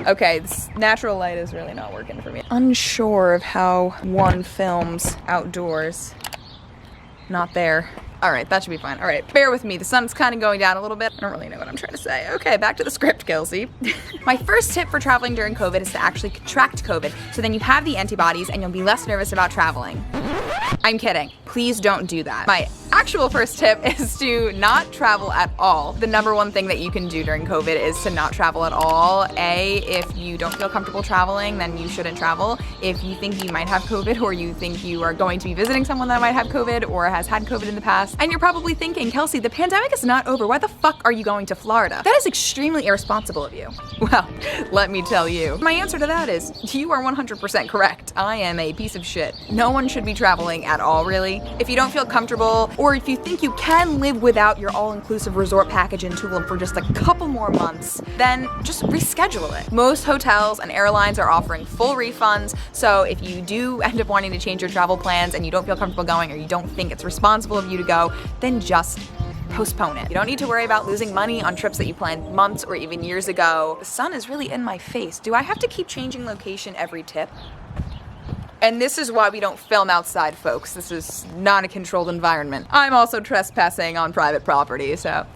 Okay, this natural light is really not working for me. Unsure of how one films outdoors. Not there. All right, that should be fine. All right, bear with me. The sun's kind of going down a little bit. I don't really know what I'm trying to say. Okay, back to the script, Kelsey. My first tip for traveling during COVID is to actually contract COVID, so then you have the antibodies and you'll be less nervous about traveling. I'm kidding. Please don't do that. My actual first tip is to not travel at all. The number one thing that you can do during COVID is to not travel at all. If you don't feel comfortable traveling, then you shouldn't travel. If you think you might have COVID, or you think you are going to be visiting someone that might have COVID or has had COVID in the past, and you're probably thinking, Kelsey, the pandemic is not over. Why the fuck are you going to Florida? That is extremely irresponsible of you. Well, let me tell you. My answer to that is, you are 100% correct. I am a piece of shit. No one should be traveling at all, really. If you don't feel comfortable, or if you think you can live without your all-inclusive resort package in Tulum for just a couple more months, then just reschedule it. Most hotels and airlines are offering full refunds, so if you do end up wanting to change your travel plans and you don't feel comfortable going, or you don't think it's responsible of you to go, then just postpone it. You don't need to worry about losing money on trips that you planned months or even years ago. The sun is really in my face. Do I have to keep changing location every tip? And this is why we don't film outside, folks. This is not a controlled environment. I'm also trespassing on private property, so.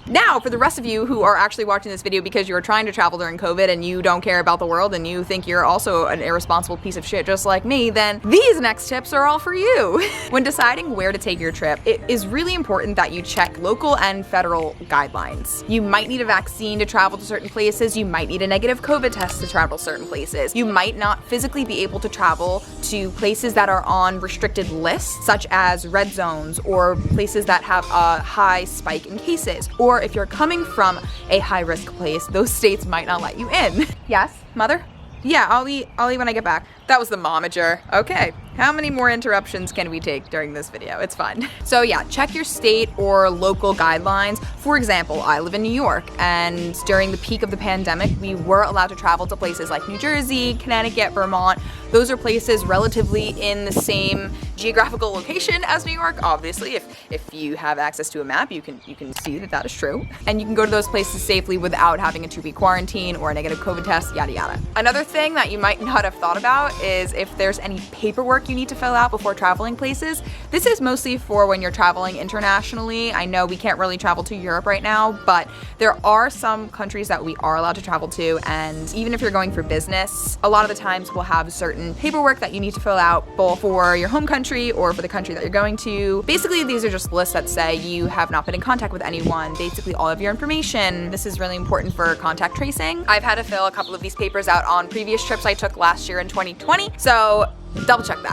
Now, for the rest of you who are actually watching this video because you're trying to travel during COVID and you don't care about the world and you think you're also an irresponsible piece of shit just like me, then these next tips are all for you. When deciding where to take your trip, it is really important that you check local and federal guidelines. You might need a vaccine to travel to certain places. You might need a negative COVID test to travel to certain places. You might not physically be able to travel to places that are on restricted lists, such as red zones or places that have a high spike in cases. Or if you're coming from a high-risk place, those states might not let you in. Yes, mother? Yeah, I'll eat when I get back. That was the momager. Okay, how many more interruptions can we take during this video? It's fine. So yeah, check your state or local guidelines. For example, I live in New York, and during the peak of the pandemic, we were allowed to travel to places like New Jersey, Connecticut, Vermont. Those are places relatively in the same geographical location as New York. Obviously, if you have access to a map, you can see that that is true. And you can go to those places safely without having a 2-week quarantine or a negative COVID test, yada yada. Another thing that you might not have thought about is if there's any paperwork you need to fill out before traveling places. This is mostly for when you're traveling internationally. I know we can't really travel to Europe right now, but there are some countries that we are allowed to travel to, and even if you're going for business, a lot of the times we'll have certain paperwork that you need to fill out both for your home country or for the country that you're going to. Basically, these are just lists that say you have not been in contact with anyone, basically all of your information. This is really important for contact tracing. I've had to fill a couple of these papers out on previous trips I took last year in 2020, so double check that.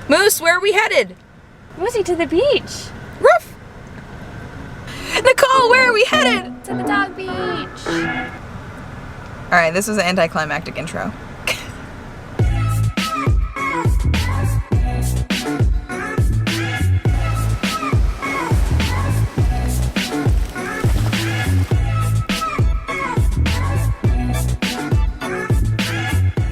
Moose, where are we headed? Moosey, to the beach. Ruff! Nicole, where are we headed? To the dog beach. Alright, this was an anticlimactic intro.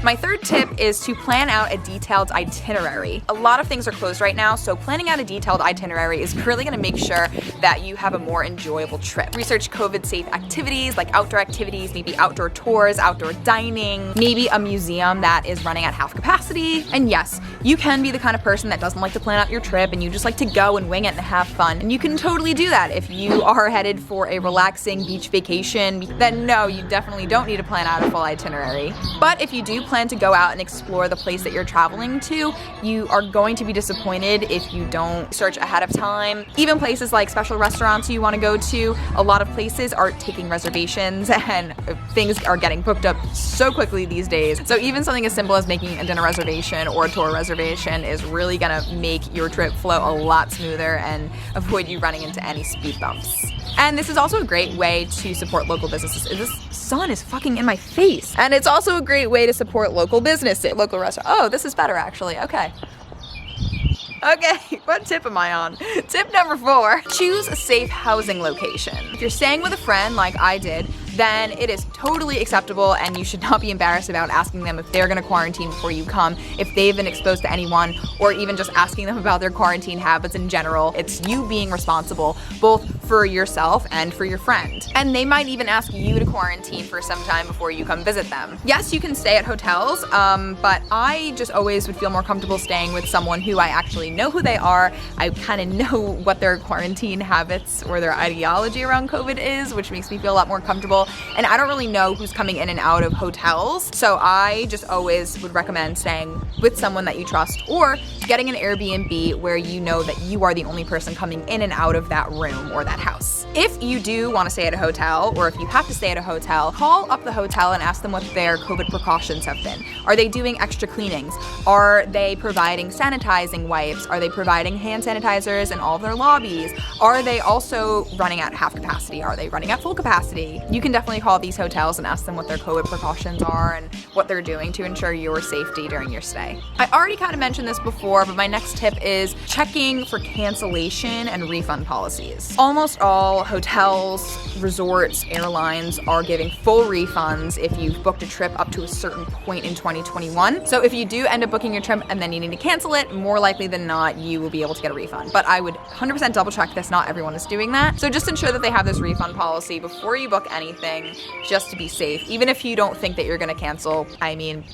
My third tip is to plan out a detailed itinerary. A lot of things are closed right now, so planning out a detailed itinerary is really gonna make sure that you have a more enjoyable trip. Research COVID-safe activities like outdoor activities, maybe outdoor tours, outdoor dining, maybe a museum that is running at half capacity. And yes, you can be the kind of person that doesn't like to plan out your trip and you just like to go and wing it and have fun. And you can totally do that. If you are headed for a relaxing beach vacation, then no, you definitely don't need to plan out a full itinerary. But if you do plan to go out and explore the place that you're traveling to, you are going to be disappointed if you don't search ahead of time. Even places like special restaurants you want to go to, a lot of places are taking reservations and things are getting booked up so quickly these days. So even something as simple as making a dinner reservation or a tour reservation is really gonna make your trip flow a lot smoother and avoid you running into any speed bumps. And this is also a great way to support local businesses. This sun is fucking in my face. And it's also a great way to support local businesses, local restaurants. Oh, this is better actually, okay. Okay, what tip am I on? Tip number 4, choose a safe housing location. If you're staying with a friend like I did, then it is totally acceptable and you should not be embarrassed about asking them if they're gonna quarantine before you come, if they've been exposed to anyone, or even just asking them about their quarantine habits in general. It's you being responsible, both for yourself and for your friend. And they might even ask you to quarantine for some time before you come visit them. Yes, you can stay at hotels, but I just always would feel more comfortable staying with someone who I actually know who they are. I kind of know what their quarantine habits or their ideology around COVID is, which makes me feel a lot more comfortable. And I don't really know who's coming in and out of hotels, so I just always would recommend staying with someone that you trust, or getting an Airbnb where you know that you are the only person coming in and out of that room or that house. If you do want to stay at a hotel, or if you have to stay at a hotel, call up the hotel and ask them what their COVID precautions have been. Are they doing extra cleanings? Are they providing sanitizing wipes? Are they providing hand sanitizers in all of their lobbies? Are they also running at half capacity? Are they running at full capacity? You can definitely call these hotels and ask them what their COVID precautions are and what they're doing to ensure your safety during your stay. I already kind of mentioned this before, but my next tip is checking for cancellation and refund policies. Almost all hotels, resorts, airlines are giving full refunds if you've booked a trip up to a certain point in 2021. So if you do end up booking your trip and then needing to cancel it, more likely than not, you will be able to get a refund. But I would 100% double check this. Not everyone is doing that. So just ensure that they have this refund policy before you book anything, just to be safe. Even if you don't think that you're gonna cancel, I mean,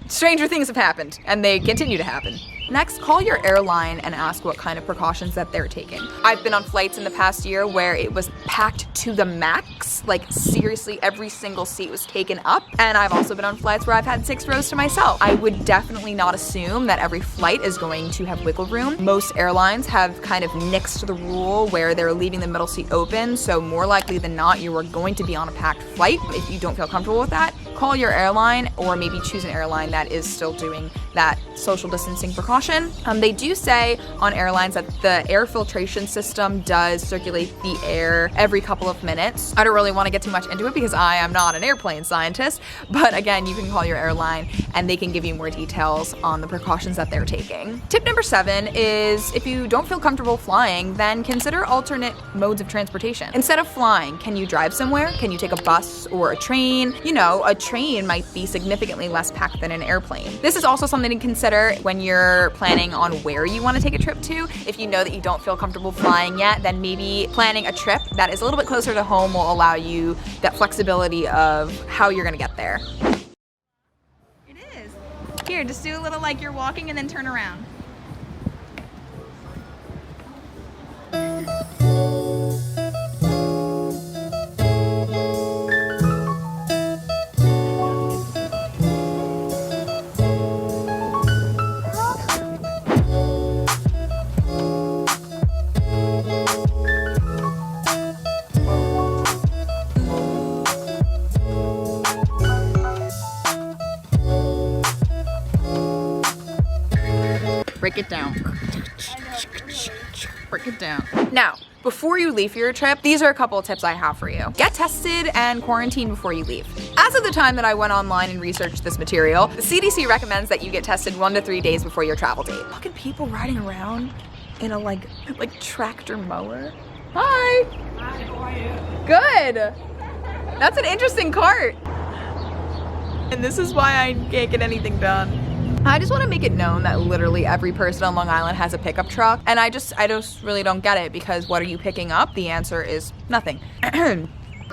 stranger things have happened, and they continue to happen. Next, call your airline and ask what kind of precautions that they're taking. I've been on flights in the past year where it was packed to the max, like seriously every single seat was taken up, and I've also been on flights where I've had 6 rows to myself. I would definitely not assume that every flight is going to have wiggle room. Most airlines have kind of nixed the rule where they're leaving the middle seat open, so more likely than not, you are going to be on a packed flight. If you don't feel comfortable with that, call your airline, or maybe choose an airline that is still doing that social distancing precaution. They do say on airlines that the air filtration system does circulate the air every couple of minutes. I don't really want to get too much into it because I am not an airplane scientist, but again, you can call your airline and they can give you more details on the precautions that they're taking. Tip number 7 is if you don't feel comfortable flying, then consider alternate modes of transportation. Instead of flying, can you drive somewhere? Can you take a bus or a train? You know, a train might be significantly less packed than an airplane. This is also something to consider when you're planning on where you want to take a trip to. If you know that you don't feel comfortable flying yet, then maybe planning a trip that is a little bit closer to home will allow you that flexibility of how you're gonna get there. It is. Here, just do a little like you're walking and then turn around. Break it down. Break it down. Now, before you leave for your trip, these are a couple of tips I have for you. Get tested and quarantine before you leave. As of the time that I went online and researched this material, the CDC recommends that you get tested 1 to 3 days before your travel date. Look at people riding around in a like tractor mower. Hi. Hi, how are you? Good. That's an interesting cart. And this is why I can't get anything done. I just want to make it known that literally every person on Long Island has a pickup truck, and I just really don't get it, because what are you picking up? The answer is nothing.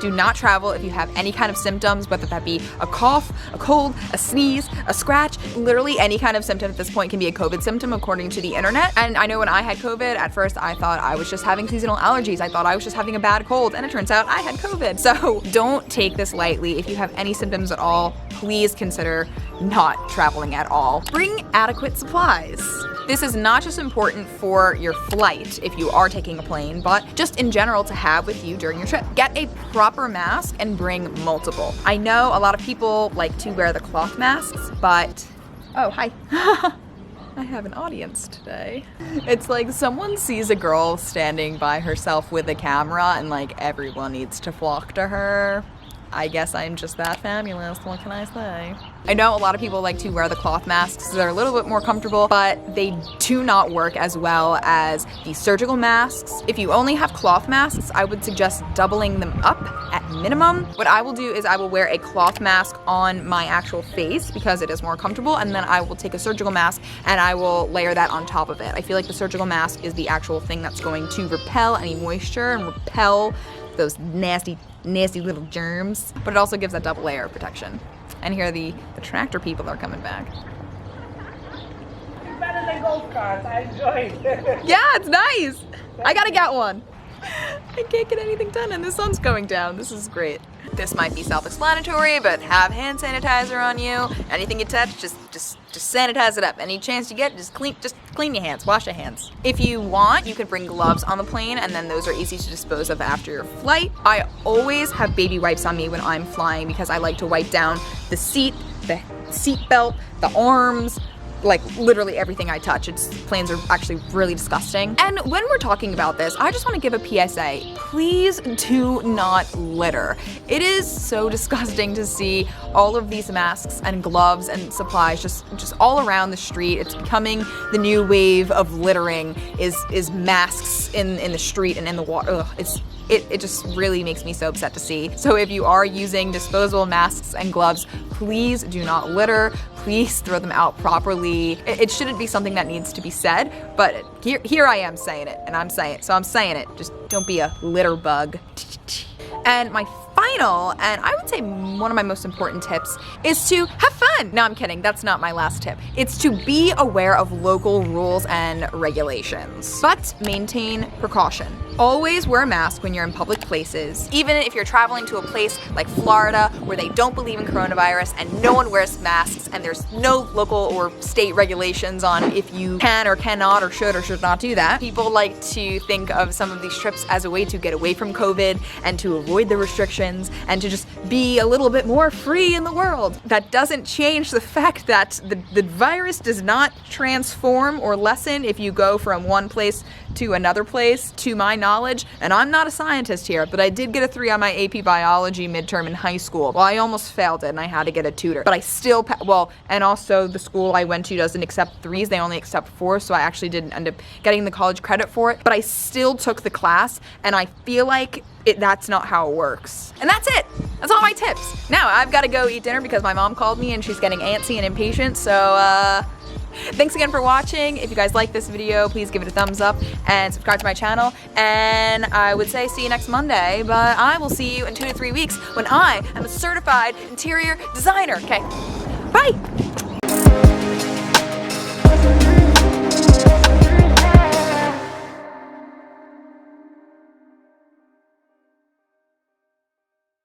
Do not travel if you have any kind of symptoms, whether that be a cough, a cold, a sneeze, a scratch. Literally any kind of symptom at this point can be a COVID symptom according to the internet. And I know when I had COVID, at first I thought I was just having seasonal allergies. I thought I was just having a bad cold, and it turns out I had COVID. So don't take this lightly. If you have any symptoms at all, please consider not traveling at all. Bring adequate supplies. This is not just important for your flight if you are taking a plane, but just in general to have with you during your trip. Get a proper mask and bring multiple. I know a lot of people like to wear the cloth masks, but, oh, hi. I have an audience today. It's like someone sees a girl standing by herself with a camera and like everyone needs to flock to her. I guess I'm just that fabulous, what can I say? I know a lot of people like to wear the cloth masks. They're a little bit more comfortable, but they do not work as well as the surgical masks. If you only have cloth masks, I would suggest doubling them up at minimum. What I will do is I will wear a cloth mask on my actual face because it is more comfortable, and then I will take a surgical mask and I will layer that on top of it. I feel like the surgical mask is the actual thing that's going to repel any moisture and repel those nasty little germs, but it also gives that double layer of protection. And here the tractor people are coming back. It's better than golf carts. I enjoy it. Yeah, it's nice. I gotta get one. I can't get anything done and the sun's going down. This is great. This might be self-explanatory, but have hand sanitizer on you. Anything you touch, just sanitize it up. Any chance you get, just clean your hands, wash your hands. If you want, you could bring gloves on the plane, and then those are easy to dispose of after your flight. I always have baby wipes on me when I'm flying because I like to wipe down the seat belt, the arms, like literally everything I touch. Planes are actually really disgusting. And when we're talking about this, I just want to give a PSA. Please do not litter. It is so disgusting to see all of these masks and gloves and supplies just all around the street. It's becoming the new wave of littering is masks in the street and in the water. It just really makes me so upset to see. So if you are using disposable masks and gloves, please do not litter. Please throw them out properly. It shouldn't be something that needs to be said, but here I am saying it, and I'm saying it, so I'm saying it. Just don't be a litter bug. And my final, and I would say one of my most important tips, is to have fun. No, I'm kidding. That's not my last tip. It's to be aware of local rules and regulations, but maintain precaution. Always wear a mask when you're in public places, even if you're traveling to a place like Florida where they don't believe in coronavirus and no one wears masks and there's no local or state regulations on if you can or cannot or should not do that. People like to think of some of these trips as a way to get away from COVID and to avoid the restrictions and to just be a little bit more free in the world. That doesn't change the fact that the virus does not transform or lessen if you go from one place to another place, to my knowledge. And I'm not a scientist here, but I did get a 3 on my AP biology midterm in high school. Well, I almost failed it and I had to get a tutor, but I still, and also the school I went to doesn't accept 3s, they only accept 4s, so I actually didn't end up getting the college credit for it, but I still took the class, and I feel like that's not how it works. And that's it. That's all my tips. Now I've got to go eat dinner because my mom called me and she's getting antsy and impatient, so thanks again for watching. If you guys like this video, please give it a thumbs up and subscribe to my channel. And I would say see you next Monday, but I will see you in 2 to 3 weeks when I am a certified interior designer. Okay, bye.